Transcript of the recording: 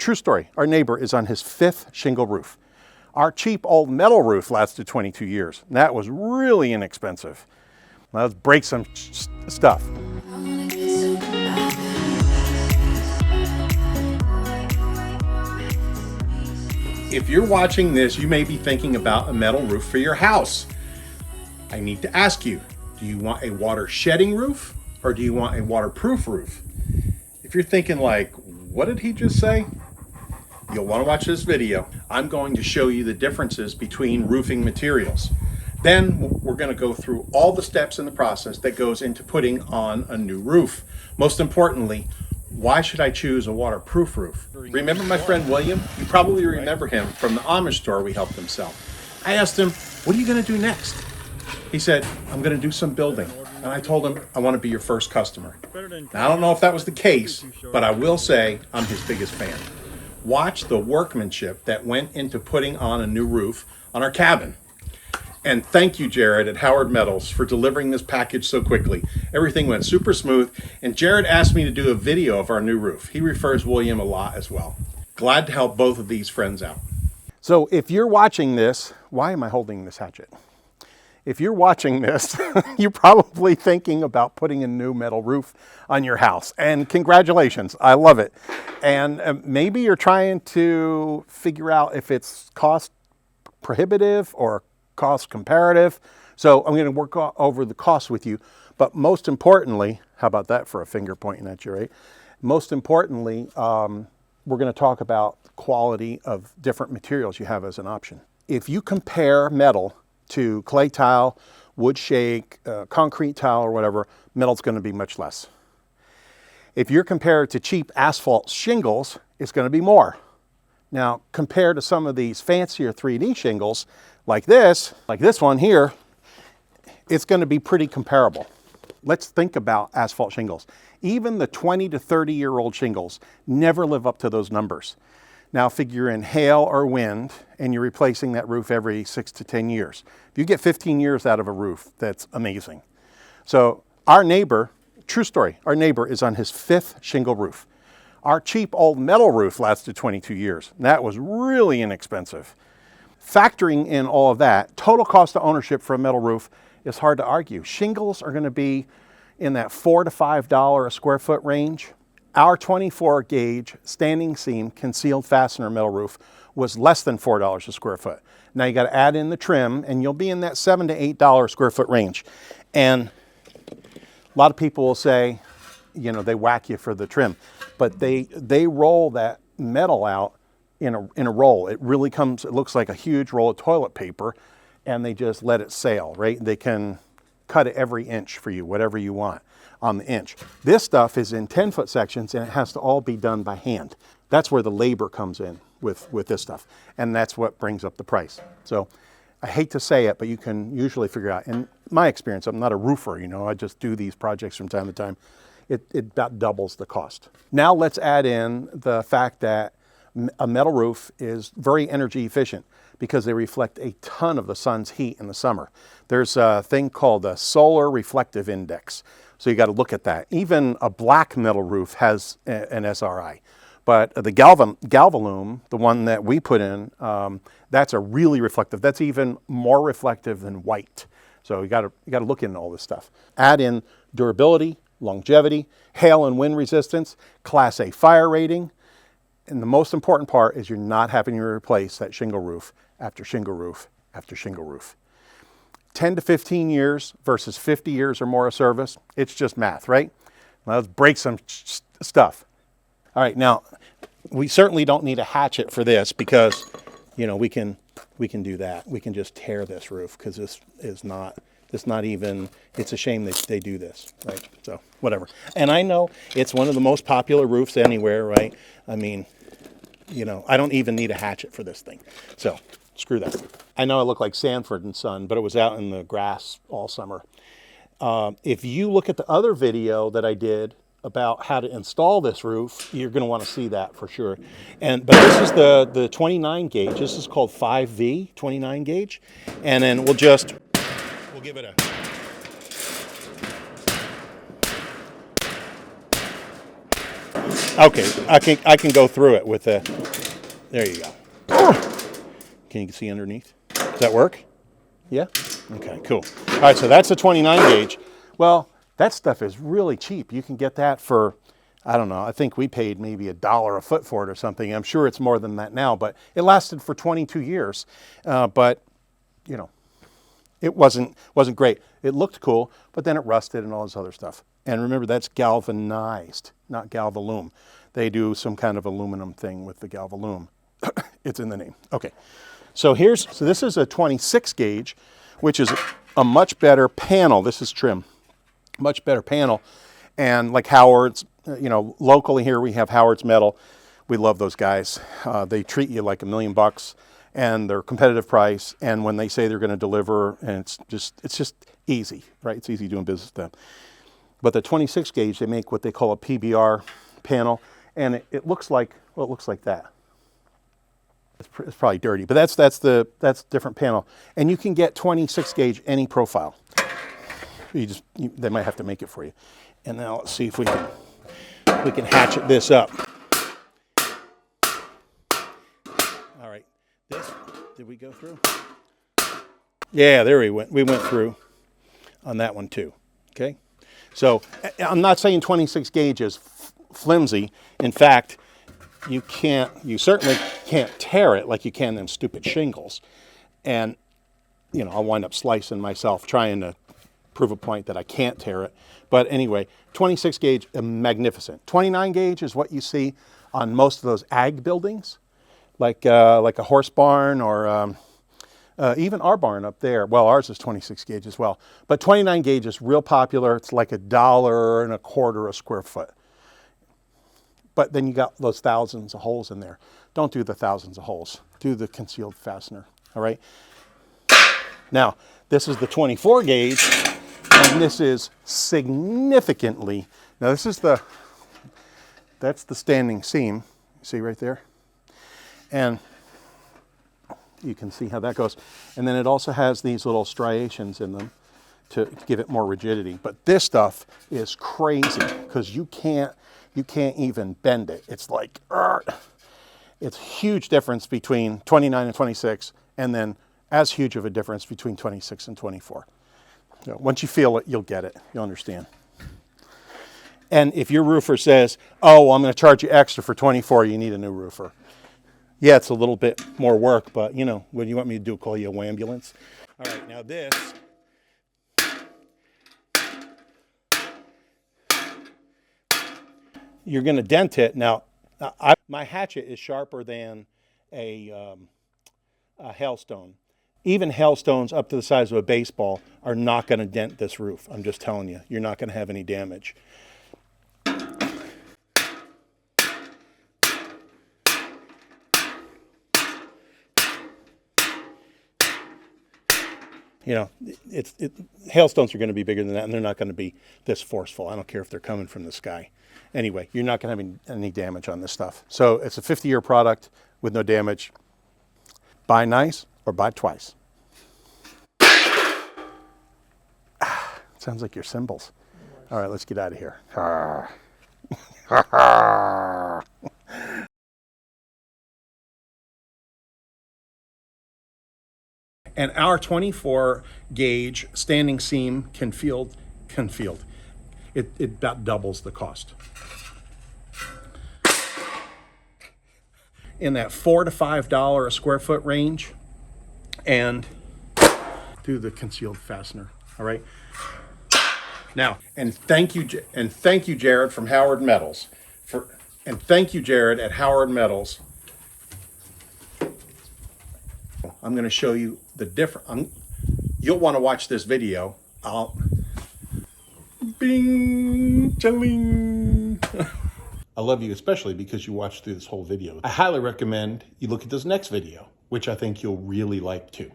true story, our neighbor is on his 5th shingle roof. Our cheap old metal roof lasted 22 years. And that was really inexpensive. Now let's break some stuff. If you're watching this, you may be thinking about a metal roof for your house. I need to ask you, do you want a water shedding roof or do you want a waterproof roof? If you're thinking like, what did he just say? You'll want to watch this video. I'm going to show you the differences between roofing materials. Then we're going to go through all the steps in the process that goes into putting on a new roof. Most importantly, why should I choose a waterproof roof? Remember my friend William? You probably remember him from the Amish store we helped him sell. I asked him, what are you going to do next? He said, I'm going to do some building. And I told him, I want to be your first customer. Now, I don't know if that was the case, but I will say I'm his biggest fan. Watch the workmanship that went into putting on a new roof on our cabin. And thank you, Jared at Howard Metals, for delivering this package so quickly. Everything went super smooth, and Jared asked me to do a video of our new roof. He refers William a lot as well. Glad to help both of these friends out. So if you're watching this, why am I holding this hatchet? If you're watching this, you're probably thinking about putting a new metal roof on your house. And congratulations, I love it. And maybe you're trying to figure out if it's cost prohibitive or cost comparative. So I'm going to work over the cost with you. But most importantly, how about that for a finger pointing at you, right? Most importantly, we're going to talk about the quality of different materials you have as an option. If you compare metal to clay tile, wood shake, concrete tile, or whatever, metal's going to be much less. If you're compared to cheap asphalt shingles, it's going to be more. Now, compared to some of these fancier 3D shingles, like this one here, it's going to be pretty comparable. Let's think about asphalt shingles. Even the 20 to 30-year-old shingles never live up to those numbers. Now figure in hail or wind, and you're replacing that roof every 6 to 10 years. If you get 15 years out of a roof, that's amazing. So our neighbor, true story, our neighbor is on his 5th shingle roof. Our cheap old metal roof lasted 22 years. And that was really inexpensive. Factoring in all of that, total cost of ownership for a metal roof is hard to argue. Shingles are going to be in that $4 to $5 a square foot range. Our 24 gauge standing seam concealed fastener metal roof was less than $4 a square foot. Now you got to add in the trim and you'll be in that $7 to $8 square foot range. And a lot of people will say, you know, they whack you for the trim, but they roll that metal out in a roll. It really comes, it looks like a huge roll of toilet paper, and they just let it sail, right? They can cut it every inch for you, whatever you want on the inch. This stuff is in 10-foot sections, and it has to all be done by hand. That's where the labor comes in with this stuff, and that's what brings up the price. So I hate to say it, but you can usually figure out, in my experience, I'm not a roofer, you know, I just do these projects from time to time. It about doubles the cost. Now let's add in the fact that a metal roof is very energy efficient because they reflect a ton of the sun's heat in the summer. There's a thing called the solar reflective index. So you got to look at that. Even a black metal roof has an SRI. But the Galvalume, the one that we put in, that's a really reflective. That's even more reflective than white. So you got to look into all this stuff. Add in durability, longevity, hail and wind resistance, Class A fire rating. And the most important part is you're not having to replace that shingle roof after shingle roof after shingle roof. 10 to 15 years versus 50 years or more of service, it's just math, right? Now let's break some stuff. All right, now we certainly don't need a hatchet for this because, you know, we can do that. We can just tear this roof because this is not, it's not even, it's a shame that they do this, right? So whatever. And I know it's one of the most popular roofs anywhere, right? I mean, you know, I don't even need a hatchet for this thing. So screw that. I know I look like Sanford and Son, but it was out in the grass all summer. If you look at the other video that I did about how to install this roof, you're going to want to see that for sure. But this is the 29 gauge. This is called 5V 29 gauge. And then we'll give it a... Okay, I can go through it with a. There you go. Can you see underneath? Does that work? Yeah? Okay, cool. All right, so that's a 29 gauge. Well, that stuff is really cheap. You can get that for, I don't know, I think we paid maybe $1 a foot for it or something. I'm sure it's more than that now, but it lasted for 22 years. But, you know, it wasn't great. It looked cool, but then it rusted and all this other stuff. And remember, that's galvanized, not galvalume. They do some kind of aluminum thing with the galvalume. It's in the name. Okay. So this is a 26 gauge, which is a much better panel. This is trim, much better panel. And like Howard's, you know, locally here we have Howard's Metal. We love those guys. They treat you like $1 million and they're competitive price. And when they say they're going to deliver, and it's just easy, right? It's easy doing business with them. But the 26 gauge, they make what they call a PBR panel. And it looks like, well, it looks like that. It's probably dirty, but that's different panel. And you can get 26 gauge any profile. They might have to make it for you. And now let's see if we can hatchet this up. All right, did we go through? Yeah, there we went. We went through on that one too. Okay, so I'm not saying 26 gauge is flimsy. In fact, you certainly can't tear it like you can them stupid shingles. And, you know, I'll wind up slicing myself trying to prove a point that I can't tear it. But anyway, 26 gauge, magnificent. 29 gauge is what you see on most of those ag buildings, like a horse barn or even our barn up there. Well, ours is 26 gauge as well. But 29 gauge is real popular. It's like $1.25 a square foot. But then you got those thousands of holes in there. Don't do the thousands of holes. Do the concealed fastener, all right? Now, this is the 24 gauge, and this is significantly, now this is that's the standing seam, see right there? And you can see how that goes. And then it also has these little striations in them to give it more rigidity. But this stuff is crazy because you can't even bend it. It's like, it's a huge difference between 29 and 26, and then as huge of a difference between 26 and 24. So once you feel it, you'll get it. You'll understand. And if your roofer says, oh, well, I'm going to charge you extra for 24, you need a new roofer. Yeah, it's a little bit more work, but you know, what do you want me to do? Call you a ambulance? All right, now this. You're going to dent it. Now, my hatchet is sharper than a hailstone. Even hailstones up to the size of a baseball are not going to dent this roof. I'm just telling you, you're not going to have any damage. You know, hailstones are going to be bigger than that, and they're not going to be this forceful. I don't care if they're coming from the sky. Anyway, you're not going to have any damage on this stuff. So it's a 50-year product with no damage. Buy nice or buy twice. Sounds like your cymbals. All right, let's get out of here. And our 24 gauge standing seam can field. It about doubles the cost. In that $4 to $5 a square foot range, and do the concealed fastener. All right. Now, and thank you, Jared from Howard Metals, and thank you, Jared at Howard Metals. I'm going to show you the different. You'll want to watch this video. Bing, chilling. I love you especially because you watched through this whole video. I highly recommend you look at this next video, which I think you'll really like too.